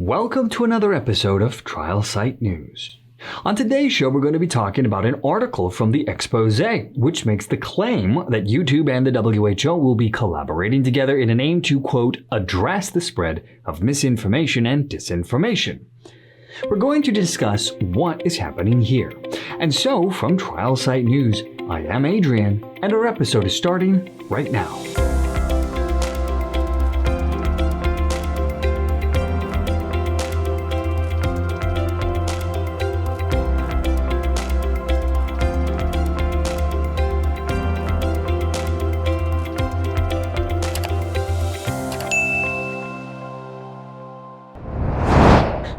Welcome to another episode of Trial Site News. On today's show, we're going to be talking about an article from the expose, which makes the claim that YouTube and the WHO will be collaborating together in an aim to, quote, address the spread of misinformation and disinformation. We're going to discuss what is happening here. And so, from Trial Site News, I am Adrian, and our episode is starting right now.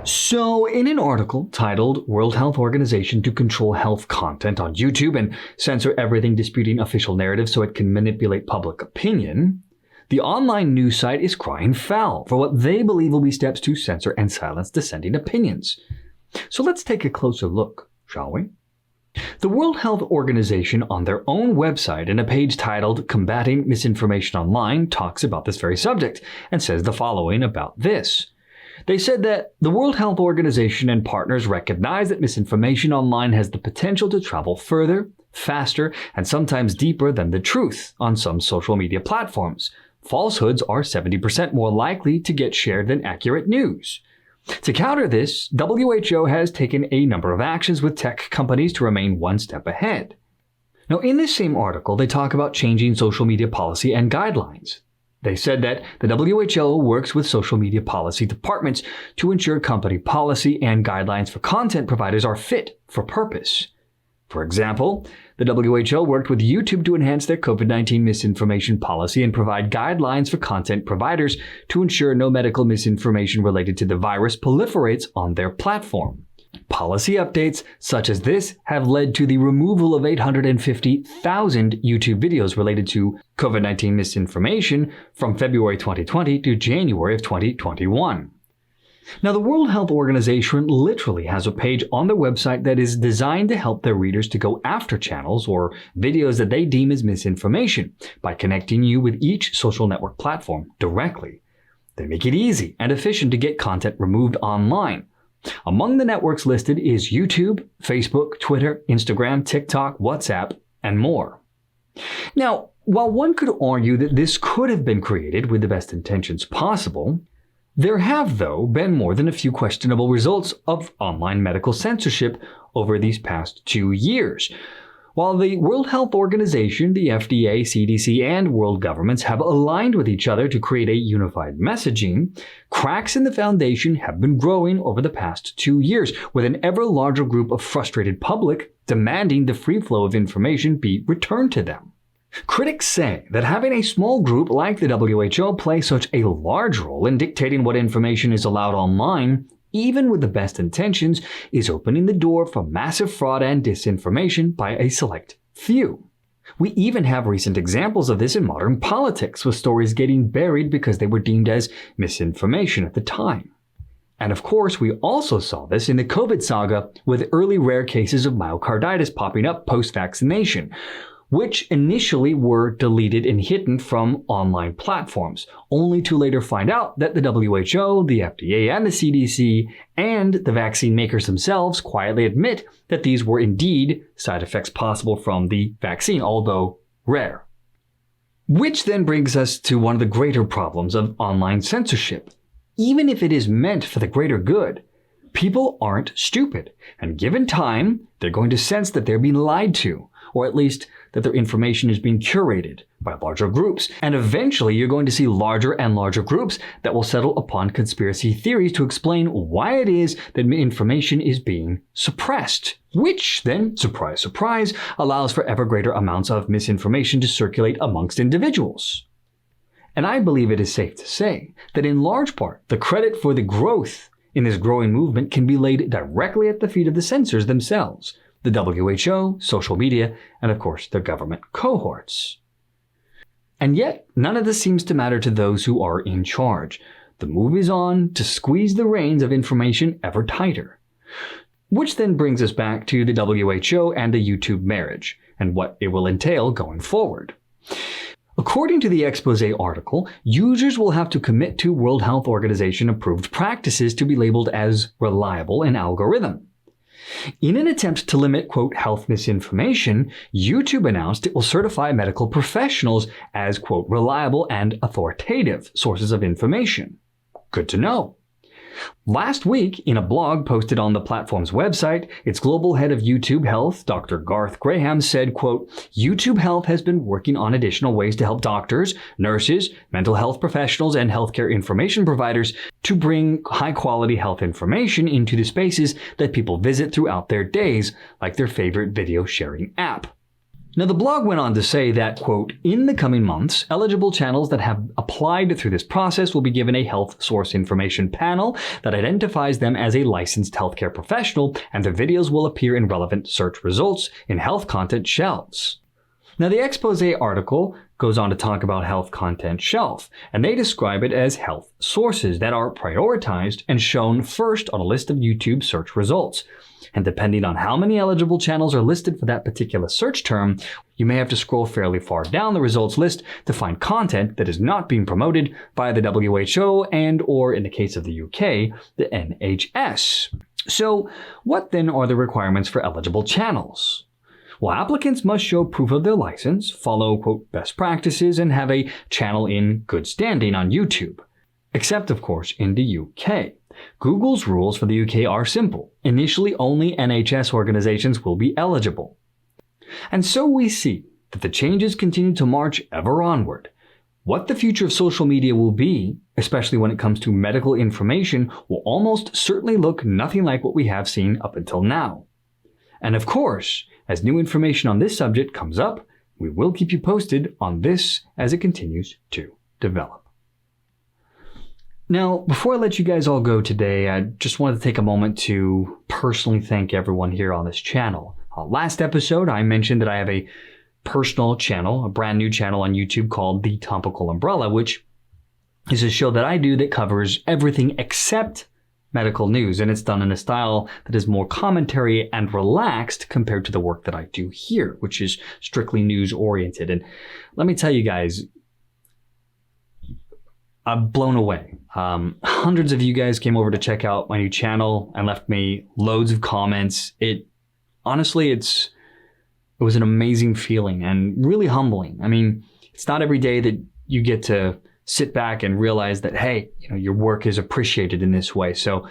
So, in an article titled World Health Organization to Control Health Content on YouTube and Censor Everything Disputing Official Narrative so it can manipulate public opinion, the online news site is crying foul for what they believe will be steps to censor and silence dissenting opinions. So let's take a closer look, shall we? The World Health Organization on their own website in a page titled Combating Misinformation Online talks about this very subject and says the following about this. They said that the World Health Organization and partners recognize that misinformation online has the potential to travel further, faster, and sometimes deeper than the truth on some social media platforms. Falsehoods are 70% more likely to get shared than accurate news. To counter this, WHO has taken a number of actions with tech companies to remain one step ahead. Now, in this same article, they talk about changing social media policy and guidelines. They said that the WHO works with social media policy departments to ensure company policy and guidelines for content providers are fit for purpose. For example, the WHO worked with YouTube to enhance their COVID-19 misinformation policy and provide guidelines for content providers to ensure no medical misinformation related to the virus proliferates on their platform. Policy updates such as this have led to the removal of 850,000 YouTube videos related to COVID-19 misinformation from February 2020 to January of 2021. Now, the World Health Organization literally has a page on their website that is designed to help their readers to go after channels or videos that they deem as misinformation by connecting you with each social network platform directly. They make it easy and efficient to get content removed online. Among the networks listed is YouTube, Facebook, Twitter, Instagram, TikTok, WhatsApp, and more. Now, while one could argue that this could have been created with the best intentions possible, there have, though, been more than a few questionable results of online medical censorship over these past 2 years. While the World Health Organization, the FDA, CDC, and world governments have aligned with each other to create a unified messaging, cracks in the foundation have been growing over the past 2 years, with an ever larger group of frustrated public demanding the free flow of information be returned to them. Critics say that having a small group like the WHO play such a large role in dictating what information is allowed online, even with the best intentions, is opening the door for massive fraud and disinformation by a select few. We even have recent examples of this in modern politics, with stories getting buried because they were deemed as misinformation at the time. And of course, we also saw this in the COVID saga, with early rare cases of myocarditis popping up post-vaccination, which initially were deleted and hidden from online platforms, only to later find out that the WHO, the FDA, and the CDC, and the vaccine makers themselves quietly admit that these were indeed side effects possible from the vaccine, although rare. Which then brings us to one of the greater problems of online censorship. Even if it is meant for the greater good, people aren't stupid, and given time, they're going to sense that they're being lied to, or at least that their information is being curated by larger groups. And eventually you're going to see larger and larger groups that will settle upon conspiracy theories to explain why it is that information is being suppressed, which then, surprise, surprise, allows for ever greater amounts of misinformation to circulate amongst individuals. And I believe it is safe to say that in large part, the credit for the growth in this growing movement can be laid directly at the feet of the censors themselves, the WHO, social media, and of course their government cohorts. And yet, none of this seems to matter to those who are in charge. The move is on to squeeze the reins of information ever tighter. Which then brings us back to the WHO and the YouTube marriage, and what it will entail going forward. According to the expose article, users will have to commit to World Health Organization approved practices to be labeled as reliable in algorithm. In an attempt to limit, quote, health misinformation, YouTube announced it will certify medical professionals as, quote, reliable and authoritative sources of information. Good to know. Last week, in a blog posted on the platform's website, its global head of YouTube Health, Dr. Garth Graham, said, quote, YouTube Health has been working on additional ways to help doctors, nurses, mental health professionals, and healthcare information providers to bring high-quality health information into the spaces that people visit throughout their days, like their favorite video sharing app. Now, the blog went on to say that, quote, in the coming months, eligible channels that have applied through this process will be given a health source information panel that identifies them as a licensed healthcare professional, and their videos will appear in relevant search results in health content shelves. Now, the expose article goes on to talk about health content shelf, and they describe it as health sources that are prioritized and shown first on a list of YouTube search results. And depending on how many eligible channels are listed for that particular search term, you may have to scroll fairly far down the results list to find content that is not being promoted by the WHO and, or in the case of the UK, the NHS. So, what then are the requirements for eligible channels? Well, applicants must show proof of their license, follow, quote, best practices, and have a channel in good standing on YouTube. Except, of course, in the UK. Google's rules for the UK are simple. Initially, only NHS organizations will be eligible. And so we see that the changes continue to march ever onward. What the future of social media will be, especially when it comes to medical information, will almost certainly look nothing like what we have seen up until now. And of course, as new information on this subject comes up, we will keep you posted on this as it continues to develop. Now, before I let you guys all go today, I just wanted to take a moment to personally thank everyone here on this channel. Last episode, I mentioned that I have a personal channel, a brand new channel on YouTube called The Topical Umbrella, which is a show that I do that covers everything except medical news, and it's done in a style that is more commentary and relaxed compared to the work that I do here, which is strictly news-oriented. And let me tell you guys, I'm blown away. Hundreds of you guys came over to check out my new channel and left me loads of comments. Honestly, it was an amazing feeling and really humbling. I mean, it's not every day that you get to sit back and realize that, hey, your work is appreciated in this way. So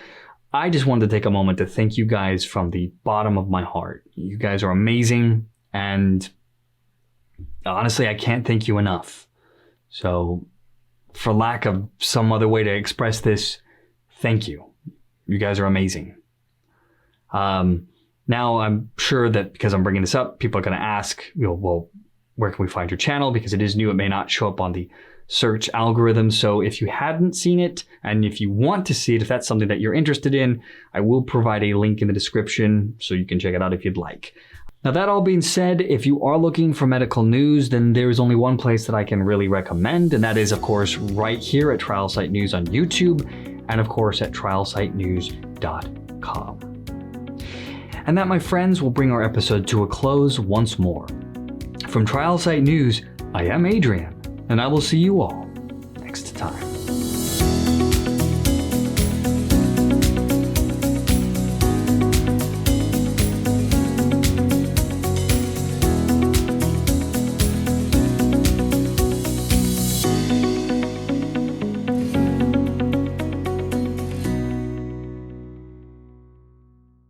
I just wanted to take a moment to thank you guys from the bottom of my heart. You guys are amazing, and honestly, I can't thank you enough. So for lack of some other way to express this, thank you. You guys are amazing. Now, I'm sure that because I'm bringing this up, people are going to ask, well, where can we find your channel? Because it is new, it may not show up on the search algorithm. So if you hadn't seen it, and if you want to see it, if that's something that you're interested in, I will provide a link in the description so you can check it out if you'd like. Now, that all being said, if you are looking for medical news, then there is only one place that I can really recommend, and that is, of course, right here at Trial Site News on YouTube, and of course at trialsitenews.com. And that, my friends, will bring our episode to a close once more. From Trial Site News, I am Adrian, and I will see you all